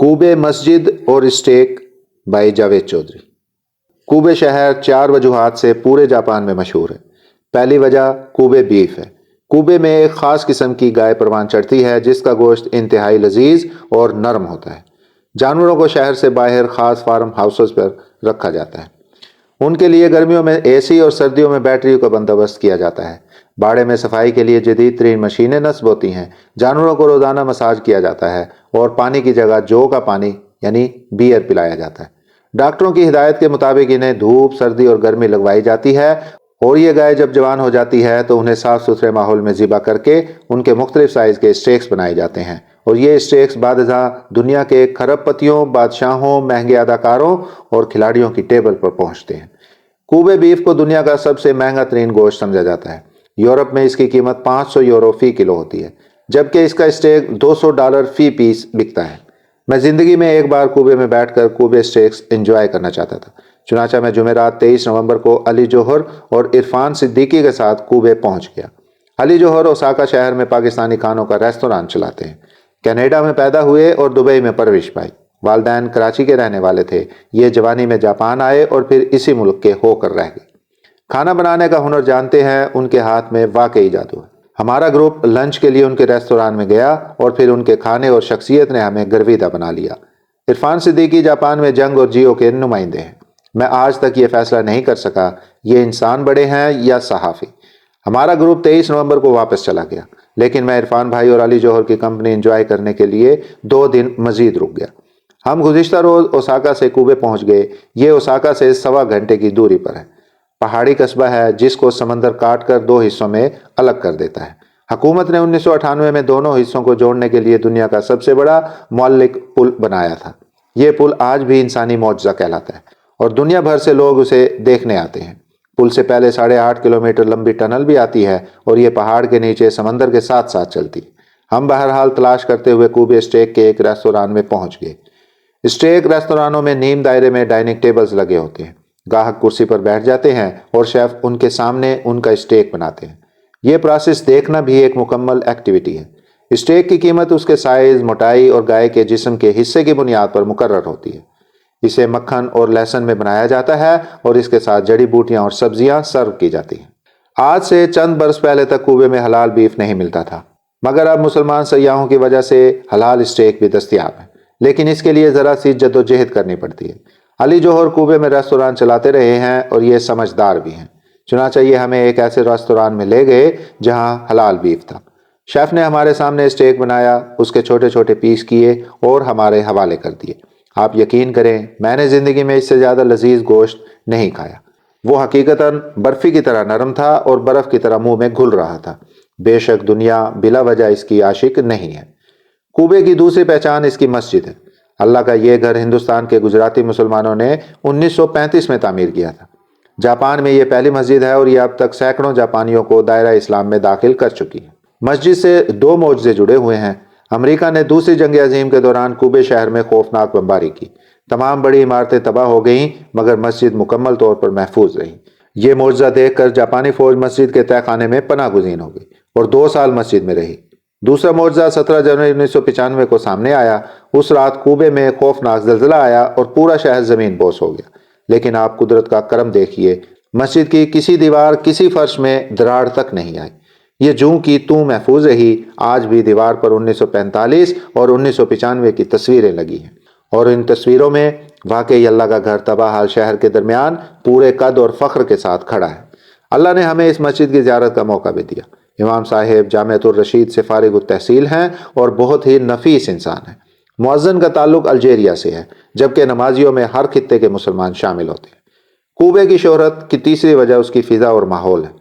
کوبے مسجد اور stack by Javed Chaudhry. کوبے شہر 4 وجوہات سے پورے جاپان میں مشہور ہے۔ پہلی وجہ کوبے بیف ہے۔ کوبے میں ایک خاص قسم کی گائے پروان چڑھتی ہے جس کا گوشت انتہائی لذیذ اور نرم ہوتا ہے۔ جانوروں کو شہر سے باہر خاص فارم ہاؤسز پر رکھا جاتا ہے۔ ان کے لیے گرمیوں میں اے سی اور سردیوں میں بیٹری کا بندوبست کیا جاتا ہے۔ باڑے میں صفائی کے لیے جدید ترین مشینیں نصب ہوتی ہیں۔ جانوروں کو روزانہ مساج کیا جاتا ہے اور پانی کی جگہ جو کا پانی یعنی بیئر پلایا جاتا ہے۔ ڈاکٹروں کی ہدایت کے مطابق انہیں دھوپ، سردی اور گرمی لگوائی جاتی ہے اور یہ گائے جب جوان ہو جاتی ہے تو انہیں صاف ستھرے ماحول میں ذبح کر کے ان کے مختلف سائز کے اسٹیکس بنائے جاتے ہیں اور یہ اسٹیکس بعد ازاں دنیا کے کھرب پتیوں، بادشاہوں، مہنگے اداکاروں اور کھلاڑیوں کی ٹیبل پر پہنچتے ہیں۔ کوبے بیف کو دنیا کا سب سے مہنگا ترین گوشت سمجھا جاتا ہے۔ یورپ میں اس کی قیمت 500 یورو فی کلو ہوتی ہے جبکہ اس کا اسٹیک $200 فی پیس بکتا ہے۔ میں زندگی میں ایک بار کوبے میں بیٹھ کر کوبے اسٹیکس انجوائے کرنا چاہتا تھا، چنانچہ میں جمعرات 23 نومبر کو علی جوہر اور عرفان صدیقی کے ساتھ کوبے پہنچ گیا۔ علی جوہر اوساکا شہر میں پاکستانی کھانوں کا ریستوران چلاتے ہیں۔ کینیڈا میں پیدا ہوئے اور دبئی میں پرورش پائی۔ والدین کراچی کے رہنے والے تھے۔ یہ جوانی میں جاپان آئے اور پھر اسی ملک کے ہو کر رہ گئے۔ کھانا بنانے کا ہنر جانتے ہیں، ان کے ہاتھ میں واقعی جادو ہے۔ ہمارا گروپ لنچ کے لیے ان کے ریستوران میں گیا اور پھر ان کے کھانے اور شخصیت نے ہمیں گرویدہ بنا لیا۔ عرفان صدیقی جاپان میں جنگ اور جیو کے نمائندے ہیں۔ میں آج تک یہ فیصلہ نہیں کر سکا یہ انسان بڑے ہیں یا صحافی۔ ہمارا گروپ 23 نومبر کو واپس چلا گیا لیکن میں عرفان بھائی اور علی جوہر کی کمپنی انجوائے کرنے کے لیے 2 دن مزید رک گیا۔ ہم گزشتہ روز اوساکا سے کوبے پہنچ گئے۔ یہ اوساکا سے 1.25 گھنٹے کی دوری پر ہے۔ پہاڑی قصبہ ہے جس کو سمندر کاٹ کر 2 حصوں میں الگ کر دیتا ہے۔ حکومت نے 1998 میں دونوں حصوں کو جوڑنے کے لیے دنیا کا سب سے بڑا معلق پل بنایا تھا۔ یہ پل آج بھی انسانی معجزہ کہلاتا ہے اور دنیا بھر سے لوگ اسے دیکھنے آتے ہیں۔ پل سے پہلے 8.5 کلومیٹر لمبی ٹنل بھی آتی ہے اور یہ پہاڑ کے نیچے سمندر کے ساتھ ساتھ چلتی ہے۔ ہم بہرحال تلاش کرتے ہوئے کوبے اسٹیک کے ایک ریستوران میں پہنچ گئے۔ اسٹیک ریستورانوں میں نیم دائرے میں ڈائننگ ٹیبلز لگے ہوتے ہیں۔ گاہک کرسی پر بیٹھ جاتے ہیں اور شیف ان کے سامنے ان کا اسٹیک بناتے ہیں۔ یہ پروسیس دیکھنا بھی ایک مکمل ایکٹیویٹی ہے۔ اسٹیک کی قیمت اس کے سائز، موٹائی اور گائے کے جسم کے حصے کی بنیاد پر مقرر ہوتی ہے۔ اسے مکھن اور لہسن میں بنایا جاتا ہے اور اس کے ساتھ جڑی بوٹیاں اور سبزیاں سرو کی جاتی ہیں۔ آج سے چند برس پہلے تک کوبے میں حلال بیف نہیں ملتا تھا مگر اب مسلمان سیاحوں کی وجہ سے حلال اسٹیک بھی دستیاب ہے، لیکن اس کے لیے ذرا سی جدوجہد کرنی پڑتی ہے۔ علی جوہر کوبے میں ریستوران چلاتے رہے ہیں اور یہ سمجھدار بھی ہیں، چنانچہ یہ ہمیں ایک ایسے ریستوران میں لے گئے جہاں حلال بیف تھا۔ شیف نے ہمارے سامنے اسٹیک بنایا، اس کے چھوٹے چھوٹے پیس کیے اور ہمارے حوالے کر دیے۔ آپ یقین کریں میں نے زندگی میں اس سے زیادہ لذیذ گوشت نہیں کھایا۔ وہ حقیقتاً برفی کی طرح نرم تھا اور برف کی طرح منہ میں گھل رہا تھا۔ بے شک دنیا بلا وجہ اس کی عاشق نہیں ہے۔ کوبے کی دوسری پہچان اس کی مسجد ہے۔ اللہ کا یہ گھر ہندوستان کے گجراتی مسلمانوں نے 1935 میں تعمیر کیا تھا۔ جاپان میں یہ پہلی مسجد ہے اور یہ اب تک سینکڑوں جاپانیوں کو دائرہ اسلام میں داخل کر چکی ہے۔ مسجد سے 2 معجزے جڑے ہوئے ہیں۔ امریکہ نے دوسری جنگ عظیم کے دوران کوبے شہر میں خوفناک بمباری کی۔ تمام بڑی عمارتیں تباہ ہو گئیں مگر مسجد مکمل طور پر محفوظ رہی۔ یہ معجزہ دیکھ کر جاپانی فوج مسجد کے تہہ خانے میں پناہ گزین ہو گئی اور 2 سال مسجد میں رہی۔ دوسرا معجزہ 17 جنوری 1995 کو سامنے آیا۔ اس رات کوبے میں خوفناک زلزلہ آیا اور پورا شہر زمین بوس ہو گیا، لیکن آپ قدرت کا کرم دیکھیے، مسجد کی کسی دیوار، کسی فرش میں دراڑ تک نہیں آئی۔ یہ جوں کی توں محفوظ رہی۔ آج بھی دیوار پر 1945 اور 1995 کی تصویریں لگی ہیں اور ان تصویروں میں واقعی اللہ کا گھر تباہ حال شہر کے درمیان پورے قد اور فخر کے ساتھ کھڑا ہے۔ اللہ نے ہمیں اس مسجد کی زیارت کا موقع بھی دیا۔ امام صاحب جامعۃ الرشید سے فارغ التحصیل ہیں اور بہت ہی نفیس انسان ہیں۔ مؤذن کا تعلق الجیریا سے ہے جبکہ نمازیوں میں ہر خطے کے مسلمان شامل ہوتے ہیں۔ کوبے کی شہرت کی تیسری وجہ اس کی فضا اور ماحول ہے۔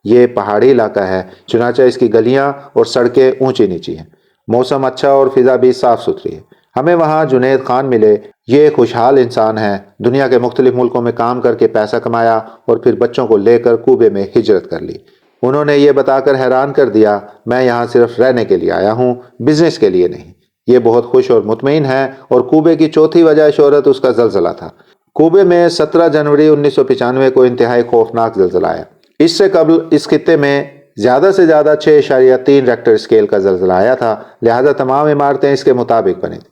یہ پہاڑی علاقہ ہے چنانچہ اس کی گلیاں اور سڑکیں اونچی نیچی ہیں۔ موسم اچھا اور فضا بھی صاف ستھری ہے۔ ہمیں وہاں جنید خان ملے۔ یہ ایک خوشحال انسان ہے۔ دنیا کے مختلف ملکوں میں کام کر کے پیسہ کمایا اور پھر بچوں کو لے کر کوبے میں ہجرت کر لی۔ انہوں نے یہ بتا کر حیران کر دیا میں یہاں صرف رہنے کے لیے آیا ہوں، بزنس کے لیے نہیں۔ یہ بہت خوش اور مطمئن ہے اور کوبے کی چوتھی وجہ شہرت اس کا زلزلہ تھا۔ کوبے میں 17 جنوری 1995 کو انتہائی خوفناک زلزلہ آیا۔ اس سے قبل اس خطے میں زیادہ سے زیادہ 6.3 ریکٹر اسکیل کا زلزلہ آیا تھا، لہذا تمام عمارتیں اس کے مطابق بنی تھیں۔